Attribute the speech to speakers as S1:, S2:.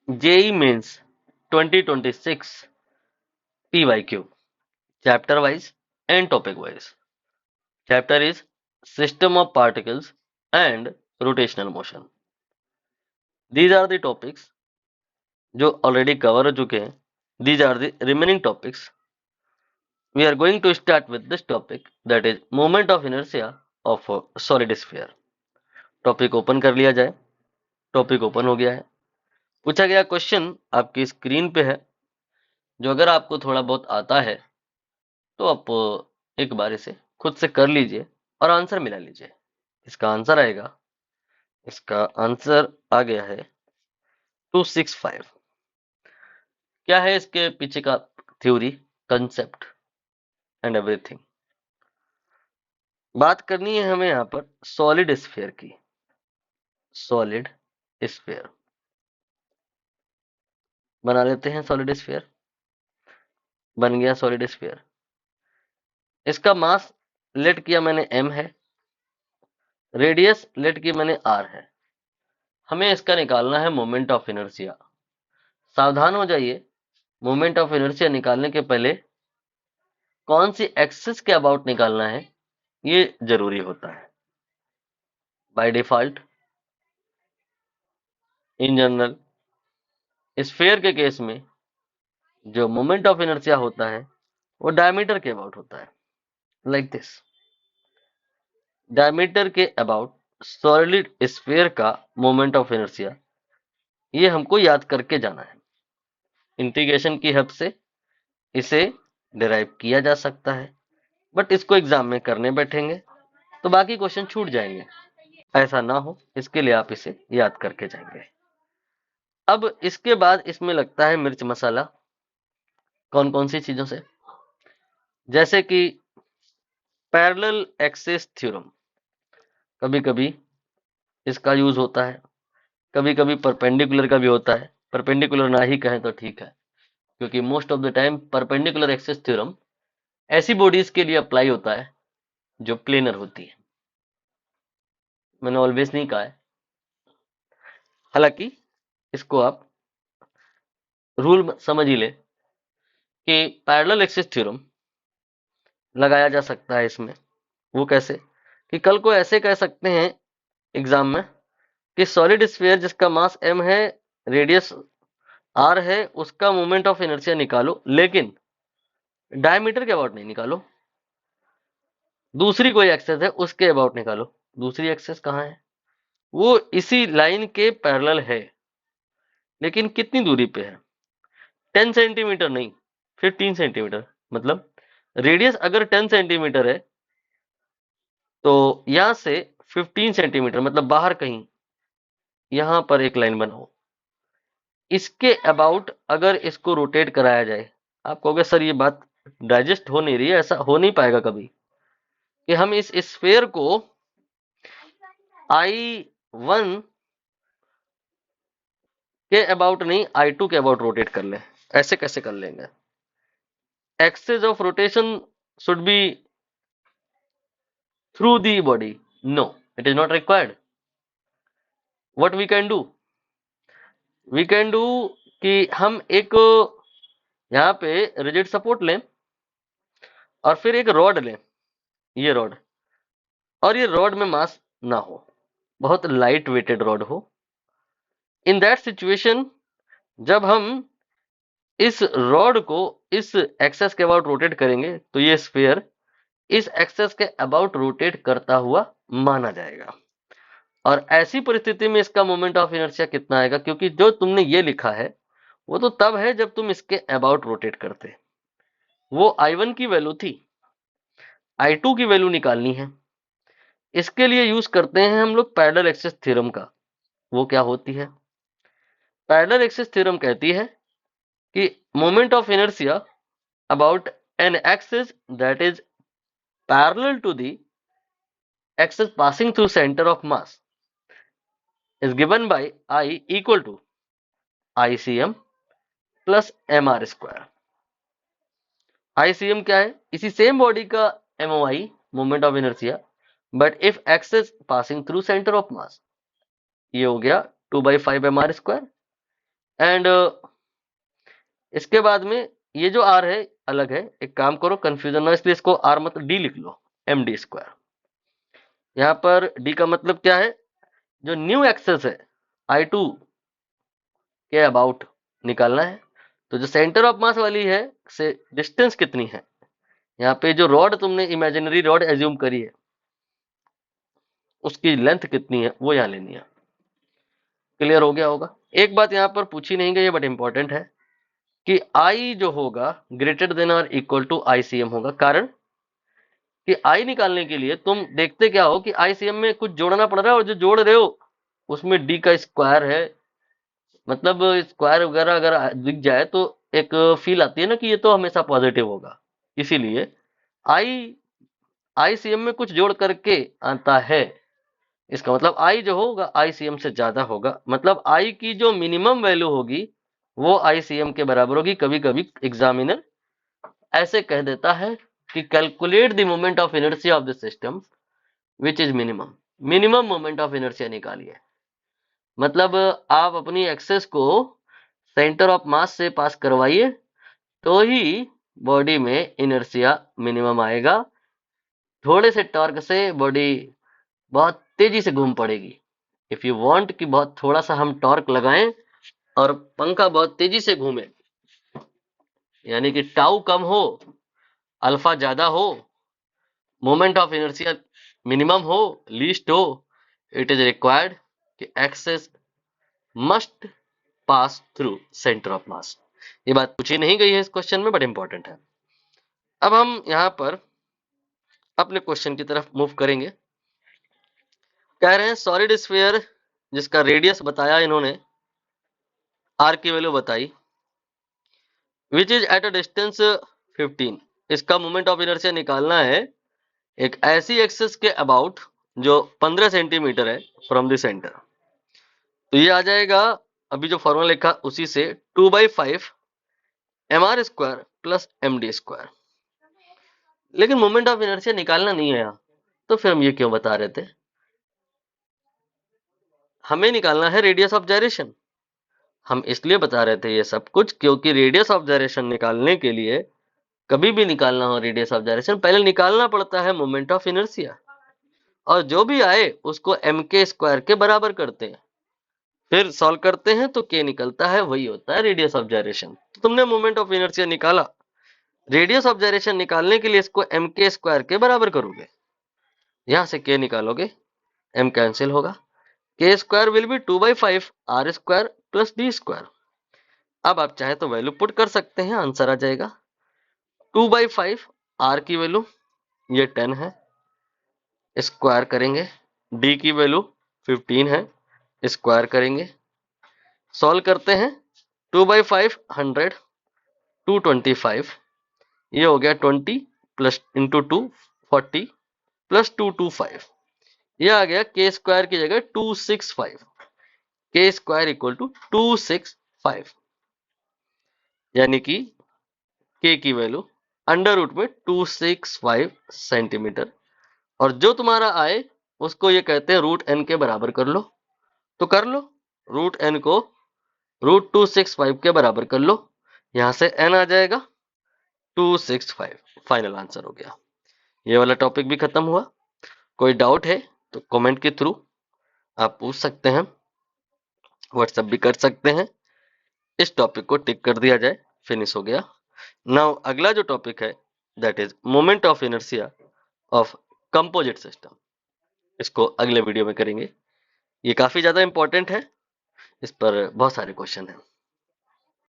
S1: JEE Mains 2026 PYQ, chapter wise and topic wise. Chapter is System of Particles and Rotational Motion. These are the topics जो already cover हो चुके हैं. These are the remaining topics. We are going to start with this topic, that is moment of inertia of a solid sphere. Topic open कर लिया जाए. Topic open हो गया है. पूछा गया क्वेश्चन आपकी स्क्रीन पे है, जो अगर आपको थोड़ा बहुत आता है तो आप एक बार इसे खुद से कर लीजिए और आंसर मिला लीजिए. इसका आंसर आएगा, इसका आंसर आ गया है 265. क्या है इसके पीछे का थ्योरी, कंसेप्ट एंड एवरीथिंग. बात करनी है हमें यहाँ पर सॉलिड स्फीयर की. सॉलिड स्फीयर बना लेते हैं. सॉलिड स्फीयर बन गया. सॉलिड स्फीयर, इसका मास लेट किया मैंने m है, रेडियस लेट की मैंने r है. हमें इसका निकालना है मोमेंट ऑफ इनर्शिया. सावधान हो जाइए, मोमेंट ऑफ इनर्शिया निकालने के पहले कौन सी एक्सिस के अबाउट निकालना है ये जरूरी होता है. By default in general sphere के केस में जो मोमेंट ऑफ इनर्शिया होता है वो डायमीटर के अबाउट होता है, लाइक दिस. डायमीटर के अबाउट सॉलिड स्फीयर का मोमेंट ऑफ इनर्शिया, ये हमको याद करके जाना है. इंटीग्रेशन की हेल्प से इसे डिराइव किया जा सकता है, बट इसको एग्जाम में करने बैठेंगे तो बाकी क्वेश्चन छूट जाएंगे. ऐसा ना हो इसके लिए आप इसे याद करके जाएंगे. अब इसके बाद इसमें लगता है मिर्च मसाला. कौन कौन सी चीजों से, जैसे कि पैरेलल एक्सिस थ्योरम. कभी कभी इसका यूज होता है, कभी कभी परपेंडिकुलर का भी होता है. परपेंडिकुलर ना ही कहें तो ठीक है, क्योंकि most of the time perpendicular axis theorem ऐसी बॉडीज के लिए अप्लाई होता है जो प्लेनर होती है. मैंने ऑलवेज नहीं कहा है, हालांकि इसको आप रूल समझ ही ले कि पैरेलल एक्सिस थ्योरम लगाया जा सकता है इसमें. वो कैसे, कि कल को ऐसे कह सकते हैं एग्जाम में कि सॉलिड स्फीयर जिसका मास m है, रेडियस r है, उसका मोमेंट ऑफ इनर्शिया निकालो, लेकिन डायमीटर के अबाउट नहीं निकालो. दूसरी कोई एक्सेस है उसके अबाउट निकालो. दूसरी एक्सेस कहाँ है, वो इसी लाइन के पैरेलल है, लेकिन कितनी दूरी पे है. 10 सेंटीमीटर नहीं, 15 सेंटीमीटर. मतलब रेडियस अगर 10 सेंटीमीटर है तो यहां से 15 सेंटीमीटर मतलब बाहर कहीं यहां पर एक लाइन बनाओ. इसके अबाउट अगर इसको रोटेट कराया जाए, आप कहोगे सर ये बात डाइजेस्ट हो नहीं रही है, ऐसा हो नहीं पाएगा कभी कि हम इस स्फीयर को I1 के अबाउट नहीं I2 के अबाउट रोटेट कर लें. ऐसे कैसे कर लेंगे. Axis of rotation should be through the body. No, it is not required. What we can do, we can do कि हम एक यहाँ पे रिजिड सपोर्ट लें और फिर एक रॉड लें, ये रॉड, और ये रॉड में मास ना हो, बहुत लाइट वेटेड रॉड हो. इन दैट सिचुएशन जब हम इस रॉड को इस एक्सेस के अबाउट रोटेट करेंगे तो ये स्फीयर इस एक्सेस के अबाउट रोटेट करता हुआ माना जाएगा. और ऐसी परिस्थिति में इसका मोमेंट ऑफ इनर्शिया कितना आएगा, क्योंकि जो तुमने ये लिखा है वो तो तब है जब तुम इसके अबाउट रोटेट करते. वो I1 की वैल्यू थी, I2 की वैल्यू निकालनी है. इसके लिए यूज करते हैं हम लोग पैरेलल एक्सिस थ्योरम का. वो क्या होती है, पैरेलल एक्सिस थ्योरम कहती है कि moment of inertia about an axis that is parallel to the axis passing through center of mass is given by I equal to ICM plus mr square. ICM क्या है, इसी same body का MOI moment of inertia, but if axis passing through centre of mass, ये हो गया 2/5 mr square. And इसके बाद में ये जो आर है अलग है, एक काम करो कंफ्यूजन ना, इसलिए इसको आर मत डी लिख लो, एम डी स्क्वायर। यहाँ पर डी का मतलब क्या है, जो न्यू एक्सेस है आई टू के अबाउट निकालना है। तो जो सेंटर ऑफ मास वाली है से डिस्टेंस कितनी है, यहाँ पे जो रॉड तुमने इमेजिनरी रॉड एज्यूम करी है उसकी लेंथ कितनी है वो यहाँ लेनी है। क्लियर हो गया होगा। एक बात यहाँ पर पूछी नहीं गई है बट इंपॉर्टेंट है कि आई जो होगा ग्रेटर देन और इक्वल टू आईसीएम होगा। कारण कि आई निकालने के लिए तुम देखते क्या हो कि आईसीएम में कुछ जोड़ना पड़ रहा है और जो जोड़ रहे हो उसमें डी का स्क्वायर है, मतलब स्क्वायर वगैरह अगर दिख जाए तो एक फील आती है ना कि ये तो हमेशा पॉजिटिव होगा। इसीलिए आई आईसीएम में कुछ जोड़ करके आता है, इसका मतलब आई जो होगा आईसीएम से ज्यादा होगा, मतलब आई की जो मिनिमम वैल्यू होगी वो आईसीएम के बराबर होगी। कभी कभी एग्जामिनर ऐसे कह देता है कि calculate the moment of inertia of the system which is minimum, minimum moment of inertia निकालिए। मतलब आप अपनी एक्सेस को सेंटर ऑफ मास से पास करवाइए तो ही बॉडी में इनर्शिया मिनिमम आएगा। थोड़े से टॉर्क से बॉडी बहुत तेजी से घूम पड़ेगी। इफ यू वांट कि बहुत थोड़ा सा हम टॉर्क लगाएं और पंखा बहुत तेजी से घूमे, यानी कि टाउ कम हो अल्फा ज्यादा हो, मोमेंट ऑफ इनर्शिया मिनिमम हो लीस्ट हो, इट इज रिक्वायर्ड कि axes must pass through centre of mass. ये बात पूछी नहीं गई है इस क्वेश्चन में बट इंपॉर्टेंट है। अब हम यहां पर अपने क्वेश्चन की तरफ मूव करेंगे। कह रहे हैं सॉलिड स्फीयर जिसका रेडियस बताया इन्होंने, आर की वैल्यू बताई, which is at a distance 15, इसका मोमेंट ऑफ इनर्शिया निकालना है एक ऐसी एक्सिस के अबाउट जो 15 सेंटीमीटर है फ्रॉम द सेंटर। तो ये आ जाएगा अभी जो फॉर्मूला लिखा उसी से 2/5 mr square plus md square. लेकिन मोमेंट ऑफ इनर्शिया निकालना नहीं है यहाँ, तो फिर हम ये क्यों बता रहे थे, हमें निकालना है रेडियस ऑफ जायरेशन। हम इसलिए बता रहे थे ये सब कुछ क्योंकि रेडियस ऑफ जायरेशन निकालने के लिए, कभी भी निकालना हो रेडियस ऑफ जायरेशन, पहले निकालना पड़ता है मोमेंट ऑफ इनर्शिया, और जो भी आए उसको एम के स्क्वायर के बराबर करते हैं, फिर सॉल्व करते हैं तो के निकलता है, वही होता है रेडियस ऑफ जायरेशन। तो तुमने मोमेंट ऑफ इनर्शिया निकाला, रेडियस ऑफ जायरेशन निकालने के लिए इसको एम के स्क्वायर के बराबर करोगे, यहां से के निकालोगे, एम कैंसिल होगा, K square will be 2/5 R square plus D square. अब आप चाहे तो वैल्यू पुट कर सकते हैं, आंसर आ जाएगा 2/5 आर की वैल्यू ये 10 है, स्क्वायर करेंगे, डी की वैल्यू 15 है, स्क्वायर करेंगे, सॉल्व करते हैं, 2/5 100 225, ये हो गया 20 प्लस इंटू 2 40 प्लस 225, ये आ गया के स्क्वायर की जगह 265, के स्क्वायर इक्वल टू 265, यानी कि के की वैल्यू अंडर रूट में 265 सेंटीमीटर। और जो तुम्हारा आए उसको ये कहते हैं रूट एन के बराबर कर लो, तो कर लो, रूट एन को रूट 265 के बराबर कर लो, यहां से एन आ जाएगा 265, फाइनल आंसर हो गया। ये वाला टॉपिक भी खत्म हुआ। कोई डाउट है तो कमेंट के थ्रू आप पूछ सकते हैं, व्हाट्सएप भी कर सकते हैं। इस टॉपिक को टिक कर दिया जाए, फिनिश हो गया। नाउ अगला जो टॉपिक है that is moment of inertia of composite system, इसको अगले वीडियो में करेंगे। ये काफी ज्यादा इंपॉर्टेंट है, इस पर बहुत सारे क्वेश्चन हैं।